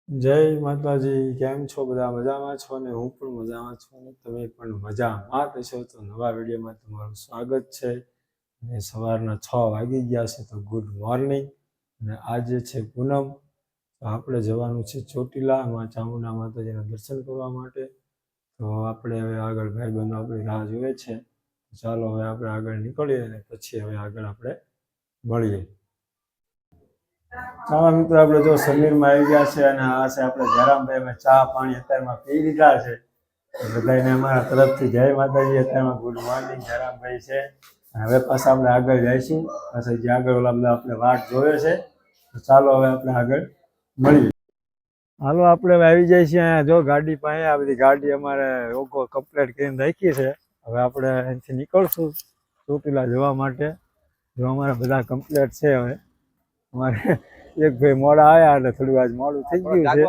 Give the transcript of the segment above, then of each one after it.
જય માતાજી, કેમ છો? બધા મજામાં છો ને? હું પણ મજામાં છું ને તમે પણ મજામાં થશો. તો નવા વિડીયોમાં તમારું સ્વાગત છે. અને સવારના 6 વાગી ગયા છે, તો ગુડ મોર્નિંગ. અને આજે છે પૂનમ, તો આપણે જવાનું છે ચોટીલામાં ચામુંડા માતાજીના દર્શન કરવા માટે. તો આપણે હવે આગળ ભાઈબંધો આપણી રાહ જોવે છે. ચાલો હવે આપણે આગળ નીકળીએ અને પછી હવે આગળ આપણે મળીએ. ચાલો મિત્રો, આપણે જો સમીરમાં આવી ગયા છે અને આ છે આપણે જયરામભાઈ. અમે ચા પાણી અત્યારમાં પી લીધા છે. બધાને અમારા તરફથી જય માતાજી. અત્યારમાં ગુડ મોર્નિંગ જયરામભાઈ છે. હવે પાછા આપણે આગળ જઈશું. પાછા જે આગળ ઓલા બધા આપણે વાટ જોવે છે. તો ચાલો હવે આપણે આગળ મળીએ. હાલો, આપણે હવે આવી જાય છીએ અહીંયા. જો ગાડી પાસે આ બધી ગાડી અમારે લોકો કમ્પ્લીટ કરીને રાખી છે. હવે આપણે અહીંથી નીકળશું ચોટીલા જવા માટે. જો અમારા બધા કમ્પ્લીટ છે. હવે અમારે એક ભાઈ મોડા આવ્યા એટલે થોડું આજ મોડું થઈ ગયું છે.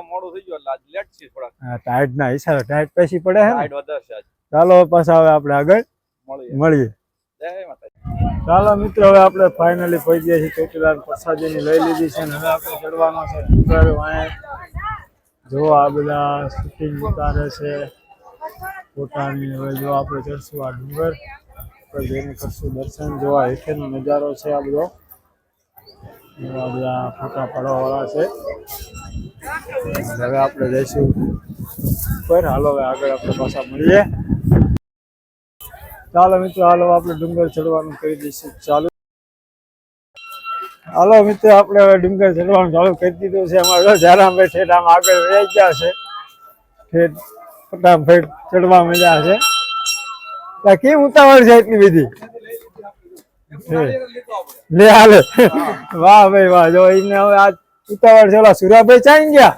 ટાઈટ ના હિસાબે ટાઈટ પછી પડે છે. ચાલો પાછા હવે આપણે આગળ મળીએ. ચાલો મિત્રો, હવે આપણે ફાઇનલી પહોંચી ગયા છીએ ચોટીલા. પ્રસાદીની લઈ લીધી છે અને હવે આપણે ચડવાનો છે ડુંગર. જો આ બધા શૂટિંગ ઉતારે છે ફોટાની. હવે જો આપણે ચડશું આ ડુંગર પર જઈને કરશું દર્શન. જો આ હેઠળનો નજારો છે આ બધો. એવા બધા ફોટા પાડવા વાળા છે. હવે આપણે જઈશું ઉપર. હાલો હવે આગળ આપણે પાછા મળીએ. ચાલો મિત્રો, હાલો આપણે ડુંગર ચડવાનું કરી દઈશું ચાલુ. હાલો મિત્રો, આપણે હવે ડુંગર ચડવાનું ચાલુ કરી દીધું છે. અમારે જયરામભાઈ ઠેઠ આમ આગળ વહી ગયા છે. ઠેઠ ફટાફટ ચડવા મળ્યા છે. કેમ ઉતાવળ છે એટલી બધી? લે હાલે. વાહ ભાઈ વાહ. જો એને હવે આ ઉતાવળ છે. ઓલા સુરાભાઈ ચાઈ ગયા.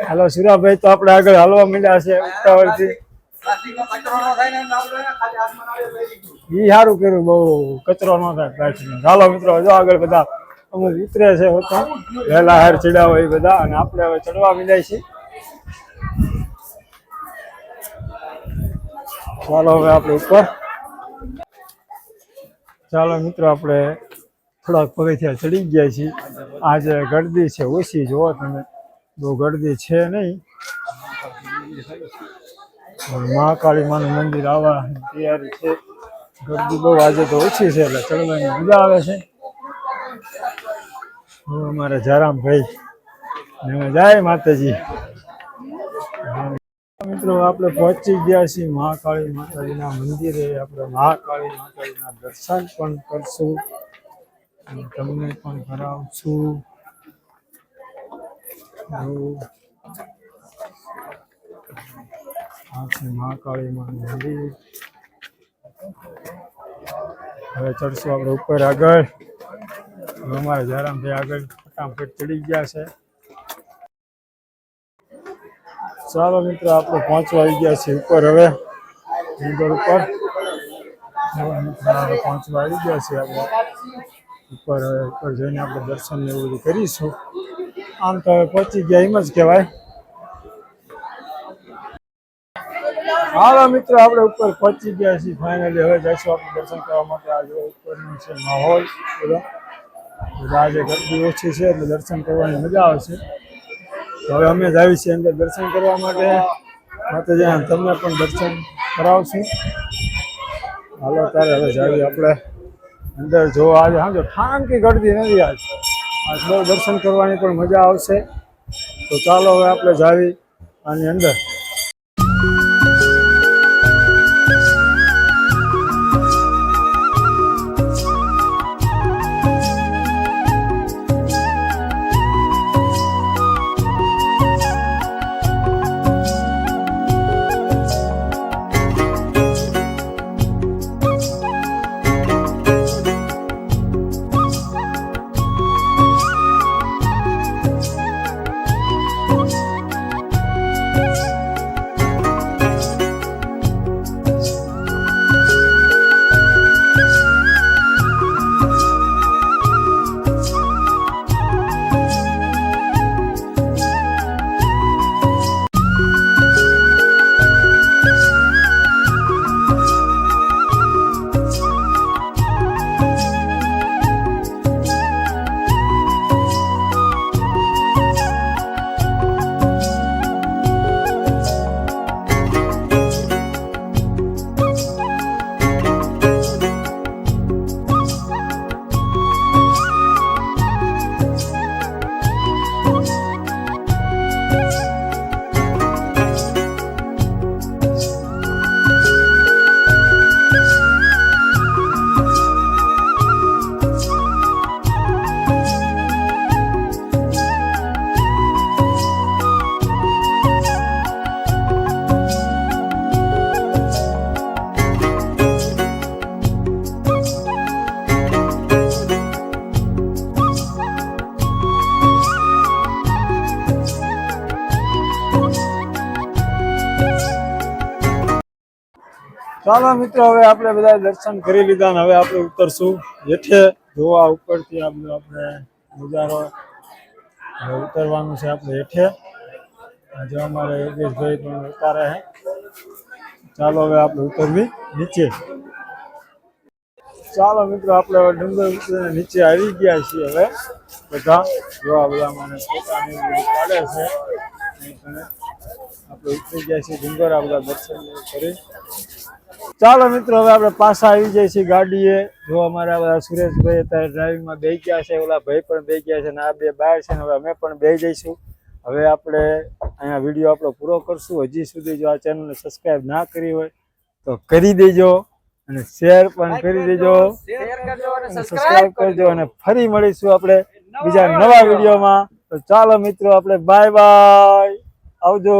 હાલો સુરાભાઈ, તો આપણે આગળ હાલવા મળ્યા છે ઉતાવળથી. ઈ સારું કર્યું, બહુ કચરો ન થાય પ્લાસ્ટિક. ચાલો મિત્રો, જો આગળ બધા અમુક ઉતરે છે વહેલા હાર ચડ્યા હોય એ બધા. અને આપણે હવે ચડવા મળ્યા છીએ. ચાલો હવે આપણે ઉપર. ચાલો મિત્રો, આપણે થોડાક પગથિયા ચડી ગયા છીએ. આજે ગળદી છે ઓછી, જુઓ તમે, બહુ ગળદી છે નહીં. મહાકાળી માનું મંદિર આવવા તૈયારી છે. ગળદી બહુ આજે તો ઓછી છે એટલે ચડવાની મજા આવે છે. અમારા જયરામભાઈ જય માતાજી. મિત્રો, આપણે પહોંચી ગયા છીએ મહાકાળી માતાજીના મંદિરે. આપણે મહાકાળી માતાજીના દર્શન પણ કરશું અને તમને પણ કરાવશું. આ છે મહાકાળી માનું મંદિર. હવે ચડશું આપણે ઉપર આગળ. અમારા જયરામભાઈ આગળ ફટાફટ ચડી ગયા છે. ચાલો મિત્રો, આપણે પહોંચવા આવી ગયા છીએ ઉપર. હવે ડુંગર ઉપર પહોંચવા આવી ગયા છીએ આપણે ઉપર. હવે ઉપર જઈને આપણે દર્શન ને એવું બધું કરીશું. આમ તો હવે પહોંચી ગયા એમ જ કહેવાય. હાલો મિત્રો, આપણે ઉપર પહોંચી ગયા છીએ ફાઇનલી. હવે જઈશું આપણે દર્શન કરવા માટે. આજે ઉપરનો છે માહોલ બધો. આજે ગરદી ઓછી છે એટલે દર્શન કરવાની મજા આવશે. તો હવે અમે જ આવી છીએ અંદર દર્શન કરવા માટે. માતાજીના તમને પણ દર્શન કરાવશું. હાલો ત્યારે હવે જાવી આપણે અંદર. જો આજે સમજો ઠામકી ગળદી નથી. આજ બહુ દર્શન કરવાની પણ મજા આવશે. તો ચાલો હવે આપણે જાવી આની અંદર. ચાલો મિત્રો હવે આપણે બધા દર્શન કરી લીધા ને હવે આપણે ઉતરશું હેઠે જોવા ઉપરથી આ બધું આપણે નજારો હવે ઉતરવાનું છે આપણે હેઠે આજે અમારે યોગેશભાઈ પણ ઉતારે છે ચાલો હવે આપણે ઉતરવી નીચે ચાલો મિત્રો આપણે હવે ડુંગર ઉતરીને નીચે આવી ગયા છીએ હવે બધા જોવા બધા મને પોતાની પાડે છે આપણે ઉતરી ગયા છીએ ડુંગર આ બધા દર્શન કરી ચાલો મિત્રો હવે આપણે પાછા આવી જાય છીએ ગાડીએ જો અમારા બધા સુરેશભાઈ અત્યારે ડ્રાઇવિંગમાં બેસી ગયા છે ઓલા ભાઈ પણ બેસી ગયા છે અને આ બે બહાર છે ને હવે અમે પણ બેસી જઈશું હવે આપણે અહીંયા વિડીયો આપણો પૂરો કરશું હજી સુધી જો આ ચેનલને સબસ્ક્રાઈબ ના કરી હોય તો કરી દેજો અને શેર પણ કરી દેજો સબસ્ક્રાઈબ કરજો અને ફરી મળીશું આપણે બીજા નવા વિડીયોમાં તો ચાલો મિત્રો આપણે બાય બાય આવજો